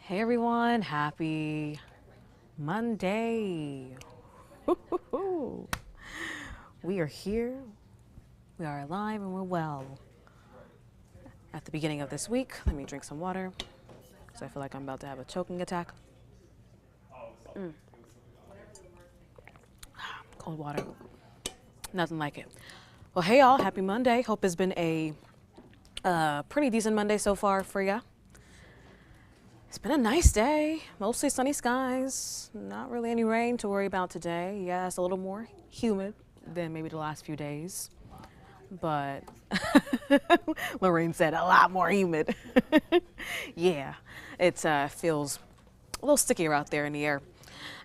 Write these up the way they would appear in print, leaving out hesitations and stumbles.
Hey everyone, happy Monday. Woo-hoo-hoo. We are here, we are alive, and we're well. At the beginning of this week, let me drink some water because I feel like I'm about to have a choking attack. Cold water, nothing like it. Well, hey y'all, happy Monday. Hope it's been a pretty decent Monday so far for ya. It's been a nice day, mostly sunny skies, not really any rain to worry about today. Yeah, it's a little more humid than maybe the last few days, but Lorraine said a lot more humid. Yeah, it feels a little stickier out there in the air.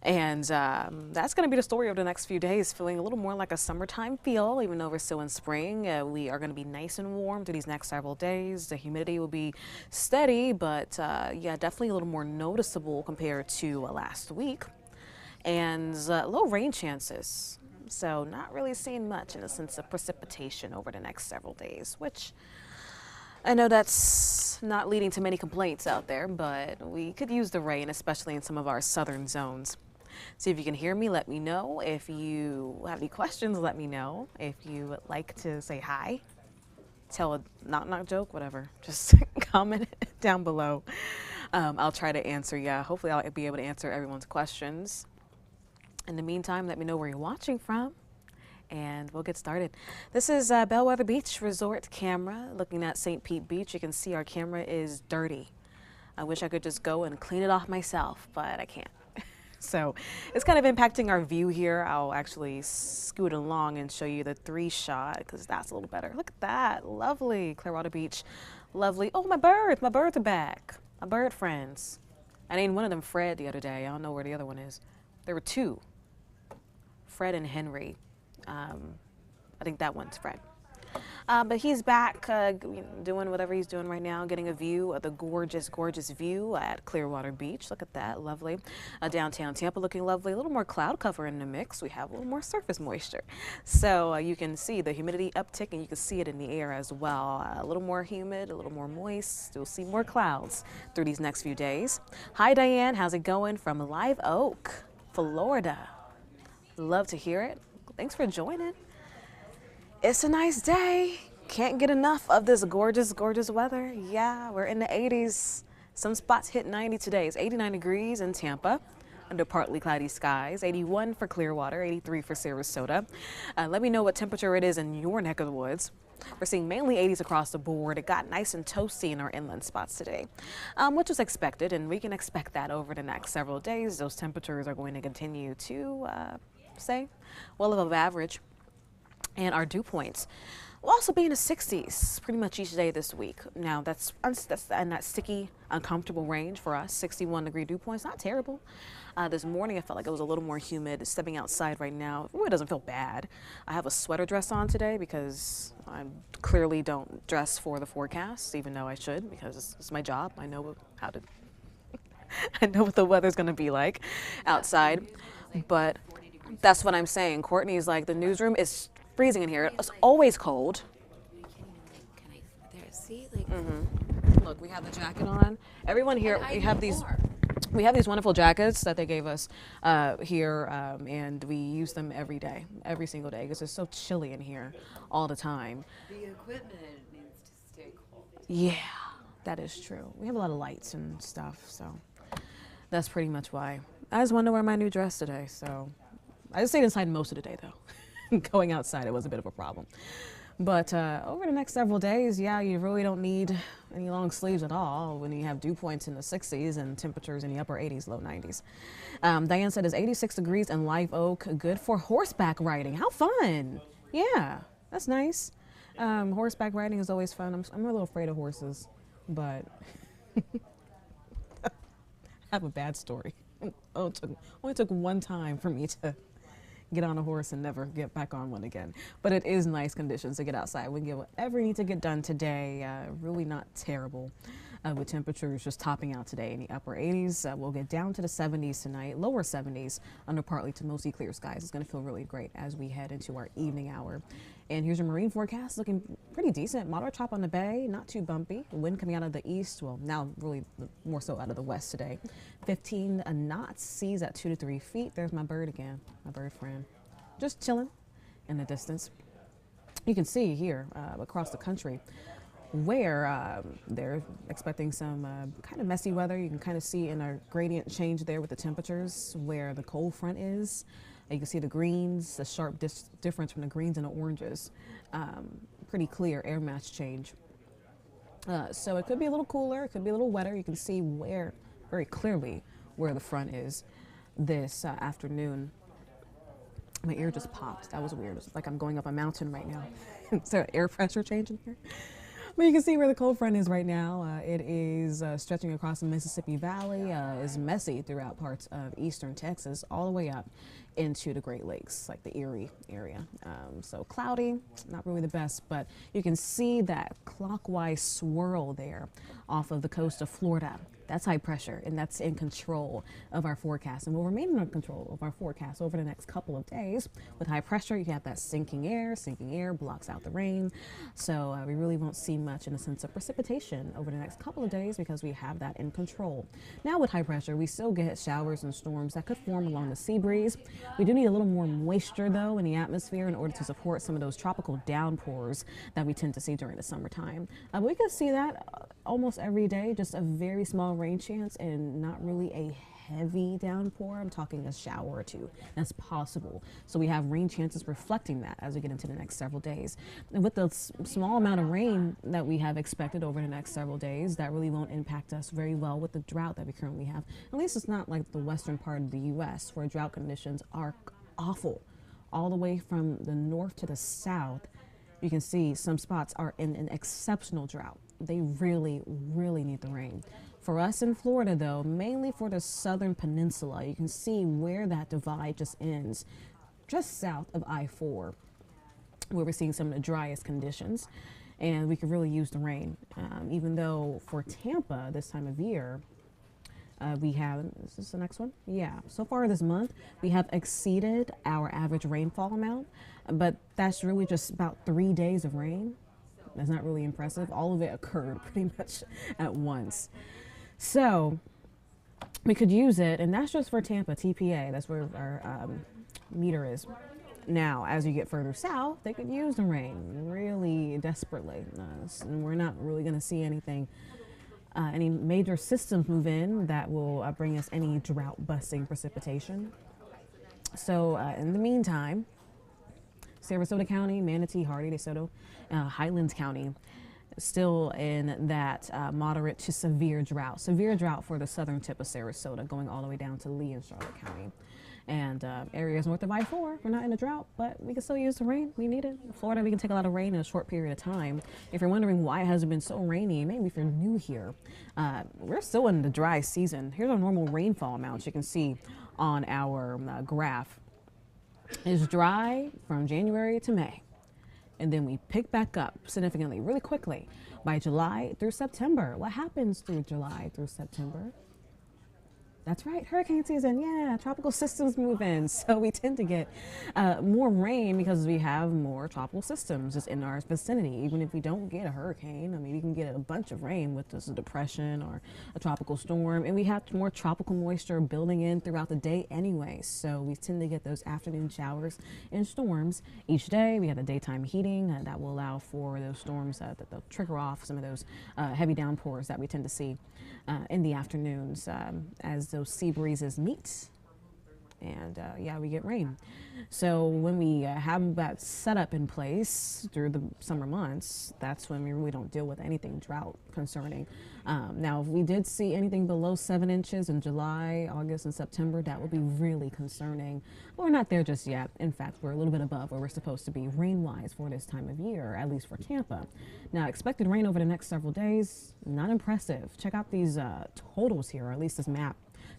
And that's going to be the story of the next few days, feeling a little more like a summertime feel, even though we're still in spring. We are going to be nice and warm through these next several days. The humidity will be steady, but yeah, definitely a little more noticeable compared to last week. And low rain chances. So not really seeing much in the sense of precipitation over the next several days, which I know that's not leading to many complaints out there, but we could use the rain, especially in some of our southern zones. See if you can hear me, let me know. If you have any questions, let me know. If you would like to say hi, tell a knock-knock joke, whatever, just comment down below. I'll try to answer ya. Hopefully I'll be able to answer everyone's questions. In the meantime, let me know where you're watching from, and we'll get started. This is Bellwether Beach Resort camera looking at St. Pete Beach. You can see our camera is dirty. I wish I could just go and clean it off myself, but I can't. So it's kind of impacting our view here. I'll actually scoot along and show you the 3-shot because that's a little better. Look at that, lovely Clearwater Beach, lovely. Oh, my birds are back. My bird friends. I named one of them Fred the other day. I don't know where the other one is. There were two, Fred and Henry. I think that one's Fred. But he's back doing whatever he's doing right now, getting a view of the gorgeous, gorgeous view at Clearwater Beach. Look at that, lovely. Downtown Tampa looking lovely. A little more cloud cover in the mix. We have a little more surface moisture. So you can see the humidity uptick, and you can see it in the air as well. A little more humid, a little more moist. You'll see more clouds through these next few days. Hi, Diane. How's it going from Live Oak, Florida? Love to hear it. Thanks for joining. It's a nice day. Can't get enough of this gorgeous, gorgeous weather. Yeah, we're in the 80s. Some spots hit 90 today. It's 89 degrees in Tampa under partly cloudy skies. 81 for Clearwater, 83 for Sarasota. Let me know what temperature it is in your neck of the woods. We're seeing mainly 80s across the board. It got nice and toasty in our inland spots today, which was expected, and we can expect that over the next several days. Those temperatures are going to continue to say well above average. And our dew points will also be in the 60s pretty much each day this week. Now that's in that sticky, uncomfortable range for us. 61-degree dew points, not terrible. This morning I felt like it was a little more humid. Stepping outside right now, it really doesn't feel bad. I have a sweater dress on today because I clearly don't dress for the forecast, even though I should, because it's my job. I know how to. I know what the weather's going to be like outside, but that's what I'm saying. Courtney's like, the newsroom is freezing in here. It's always cold. Can I there see like Look, we have the jacket on. Everyone here, we have these wonderful jackets that they gave us here, and we use them every day, every single day, because it's so chilly in here all the time. the equipment needs to stay cold. Yeah, that is true. We have a lot of lights and stuff, so that's pretty much why. I just wanted to wear my new dress today, so I just stayed inside most of the day, though. Going outside, it was a bit of a problem. But over the next several days, yeah, you really don't need any long sleeves at all when you have dew points in the 60s and temperatures in the upper 80s, low 90s. Diane said it's 86 degrees in Live Oak, good for horseback riding. How fun. Yeah, that's nice. Horseback riding is always fun. I'm a little afraid of horses, but I have a bad story. Only took one time for me to get on a horse and never get back on one again. But it is nice conditions to get outside. We can get whatever we need to get done today. Really not terrible. with temperatures just topping out today in the upper 80s. We'll get down to the 70s tonight, lower 70s under partly to mostly clear skies. It's going to feel really great as we head into our evening hour. And here's your marine forecast, looking pretty decent. Moderate chop on the bay, not too bumpy. Wind coming out of the east, well, now really more so out of the west today. 15 knots, seas at 2 to 3 feet. There's my bird again, my bird friend, just chilling in the distance. You can see here across the country where they're expecting some kind of messy weather. You can kind of see in our gradient change there with the temperatures where the cold front is. You can see the greens, the sharp difference from the greens and the oranges. Pretty clear air mass change. So it could be a little cooler, it could be a little wetter. You can see where, very clearly, where the front is this afternoon. My ear just popped. That was weird. It's like I'm going up a mountain right now. Is there air pressure change in here? But you can see where the cold front is right now. It is stretching across the Mississippi Valley, is messy throughout parts of eastern Texas, all the way up into the Great Lakes, like the Erie area. So cloudy, not really the best, but you can see that clockwise swirl there off of the coast of Florida. That's high pressure, and that's in control of our forecast, and will remain in control of our forecast over the next couple of days. With high pressure, you have that sinking air blocks out the rain, so we really won't see much in the sense of precipitation over the next couple of days because we have that in control. Now with high pressure, we still get showers and storms that could form along the sea breeze. We do need a little more moisture, though, in the atmosphere in order to support some of those tropical downpours that we tend to see during the summertime. But we can see that almost every day, just a very small rain chance and not really a heavy downpour. I'm talking a shower or two. That's possible. So we have rain chances reflecting that as we get into the next several days. And with the small amount of rain that we have expected over the next several days, that really won't impact us very well with the drought that we currently have. At least it's not like the western part of the U.S. where drought conditions are awful. All the way from the north to the south, you can see some spots are in an exceptional drought. They really, really need the rain. For us in Florida, though, mainly for the southern peninsula, you can see where that divide just ends, just south of I-4, where we're seeing some of the driest conditions, and we could really use the rain. Even though for Tampa this time of year, we have, is this the next one? Yeah, so far this month, we have exceeded our average rainfall amount, but that's really just about 3 days of rain. That's not really impressive. All of it occurred pretty much at once. So we could use it, and that's just for Tampa, TPA. That's where our meter is. Now, as you get further south, they could use the rain really desperately. And we're not really going to see anything, any major systems move in that will bring us any drought-busting precipitation. So in the meantime, Sarasota County, Manatee, Hardy, DeSoto, Highlands County, still in that moderate to severe drought. Severe drought for the southern tip of Sarasota, going all the way down to Lee and Charlotte County. And areas north of I-4, we're not in a drought, but we can still use the rain. We need it. In Florida, we can take a lot of rain in a short period of time. If you're wondering why it has been so rainy, maybe if you're new here, we're still in the dry season. Here's our normal rainfall amounts you can see on our graph. It's dry from January to May, and then we pick back up significantly, really quickly, by July through September. What happens through July through September? That's right, hurricane season. Yeah, tropical systems move in, so we tend to get more rain because we have more tropical systems just in our vicinity. Even if we don't get a hurricane, I mean, we can get a bunch of rain with this depression or a tropical storm, and we have more tropical moisture building in throughout the day anyway. So we tend to get those afternoon showers and storms each day. We have the daytime heating that will allow for those storms that they'll trigger off some of those heavy downpours that we tend to see in the afternoons as those sea breezes meet, and yeah, we get rain. So when we have that setup in place through the summer months, that's when we really don't deal with anything drought concerning. Now, if we did see anything below 7 inches in July, August, and September, that would be really concerning. But we're not there just yet. In fact, we're a little bit above where we're supposed to be rain-wise for this time of year, at least for Tampa. Now, expected rain over the next several days, not impressive. Check out these totals here, or at least this map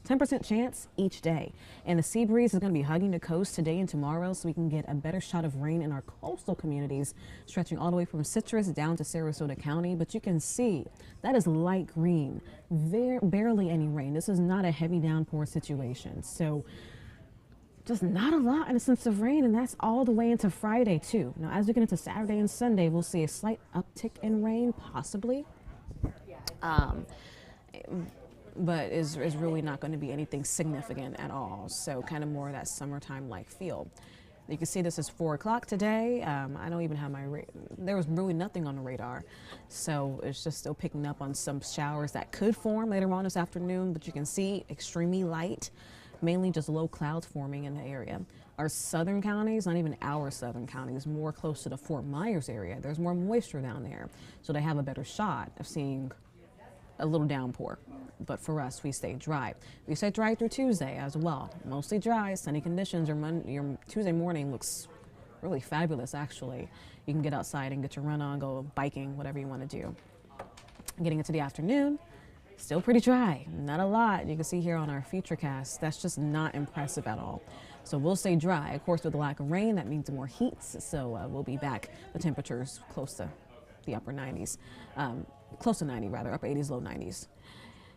10% chance each day. And the sea breeze is going to be hugging the coast today and tomorrow, so we can get a better shot of rain in our coastal communities, stretching all the way from Citrus down to Sarasota County. But you can see that is light green, barely any rain. This is not a heavy downpour situation. So just not a lot in the sense of rain, and that's all the way into Friday too. Now, as we get into Saturday and Sunday, we'll see a slight uptick in rain, possibly, but is really not going to be anything significant at all. So kind of more of that summertime-like feel. You can see this is 4 o'clock today. I don't even have there was really nothing on the radar. So it's just still picking up on some showers that could form later on this afternoon, but you can see extremely light, mainly just low clouds forming in the area. Our southern counties, not even our southern counties, more close to the Fort Myers area, there's more moisture down there. So they have a better shot of seeing a little downpour. But for us, we stay dry. We stay dry through Tuesday as well. Mostly dry, sunny conditions. Your Tuesday morning looks really fabulous, actually. You can get outside and get your run on, go biking, whatever you want to do. Getting into the afternoon, still pretty dry, not a lot. You can see here on our Futurecast, that's just not impressive at all. So we'll stay dry. Of course, with the lack of rain, that means more heat. So we'll be back. The temperatures close to the upper 90s, close to 90 rather, upper 80s, low 90s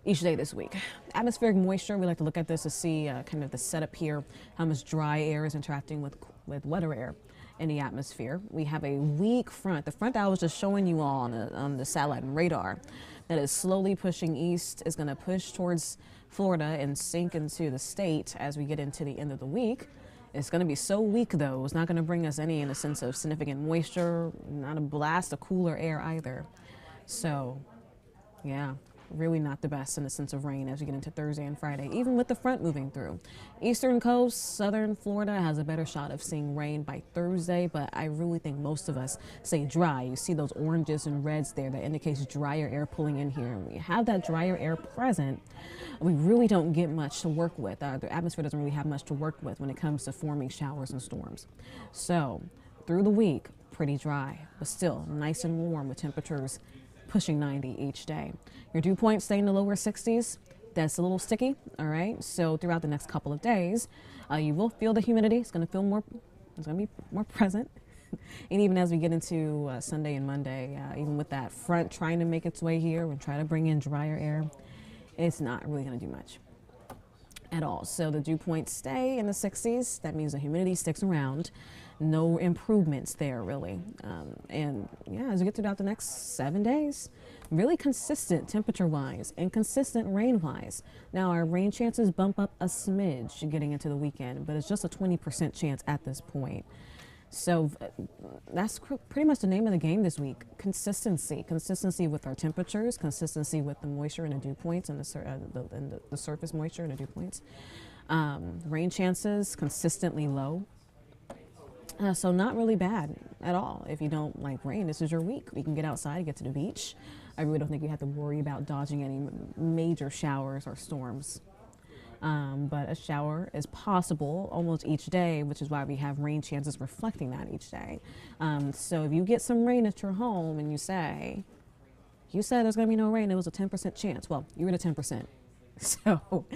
each day this week. Atmospheric moisture, we like to look at this to see kind of the setup here, how much dry air is interacting with wetter air in the atmosphere. We have a weak front, the front that I was just showing you all on the satellite and radar, that is slowly pushing east, is going to push towards Florida and sink into the state as we get into the end of the week. It's going to be so weak, though. It's not going to bring us any in the sense of significant moisture, not a blast of cooler air either. So, yeah, really not the best in the sense of rain as we get into Thursday and Friday, even with the front moving through. Eastern coast, southern Florida has a better shot of seeing rain by Thursday, but I really think most of us say dry. You see those oranges and reds there, that indicates drier air pulling in here. When we have that drier air present, we really don't get much to work with. The atmosphere doesn't really have much to work with when it comes to forming showers and storms. So through the week, pretty dry, but still nice and warm with temperatures pushing 90 each day. Your dew point stay in the lower 60s. That's a little sticky, all right? So throughout the next couple of days, you will feel the humidity. It's going to be more present. And even as we get into Sunday and Monday, even with that front trying to make its way here and try to bring in drier air, it's not really going to do much at all. So the dew points stay in the 60s. That means the humidity sticks around. No improvements there, really. And yeah, as we get throughout the next 7 days, really consistent temperature-wise and consistent rain-wise. Now, our rain chances bump up a smidge getting into the weekend, but it's just a 20% chance at this point. So that's pretty much the name of the game this week. Consistency with our temperatures, consistency with the moisture and the dew points and the surface moisture and the dew points. Rain chances consistently low. So not really bad at all. If you don't like rain, this is your week. We can get outside, get to the beach. I really don't think you have to worry about dodging any major showers or storms. But a shower is possible almost each day, which is why we have rain chances reflecting that each day. So if you get some rain at your home and you said there's going to be no rain, it was a 10% chance. Well, you're at a 10%. So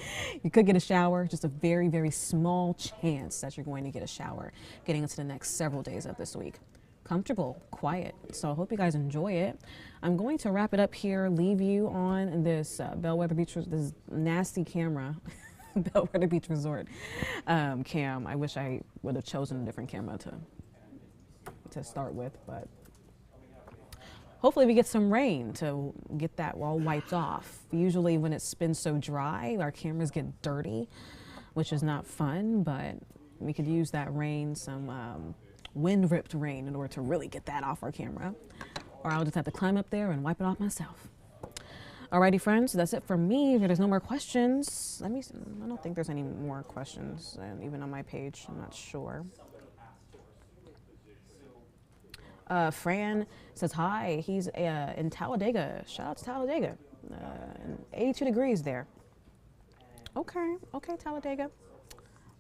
you could get a shower, just a very, very small chance that you're going to get a shower getting into the next several days of this week. Comfortable, quiet. So I hope you guys enjoy it. I'm going to wrap it up here, leave you on this Bellwether Beach, this nasty camera, Bellwether Beach Resort cam. I wish I would have chosen a different camera to start with, but hopefully we get some rain to get that all wiped off. Usually when it's been so dry, our cameras get dirty, which is not fun, but we could use that rain, some wind-ripped rain, in order to really get that off our camera. Or I'll just have to climb up there and wipe it off myself. Alrighty, friends, so that's it for me. If there's no more questions, I don't think there's any more questions, even on my page. I'm not sure. Fran says hi. He's in Talladega. Shout out to Talladega. 82 degrees there. Okay, Talladega.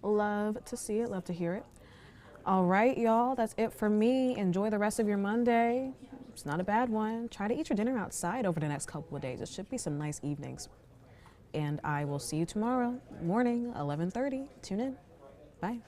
Love to see it. Love to hear it. All right, y'all. That's it for me. Enjoy the rest of your Monday. It's not a bad one. Try to eat your dinner outside over the next couple of days. It should be some nice evenings. and I will see you tomorrow morning, 11:30. Tune in. Bye.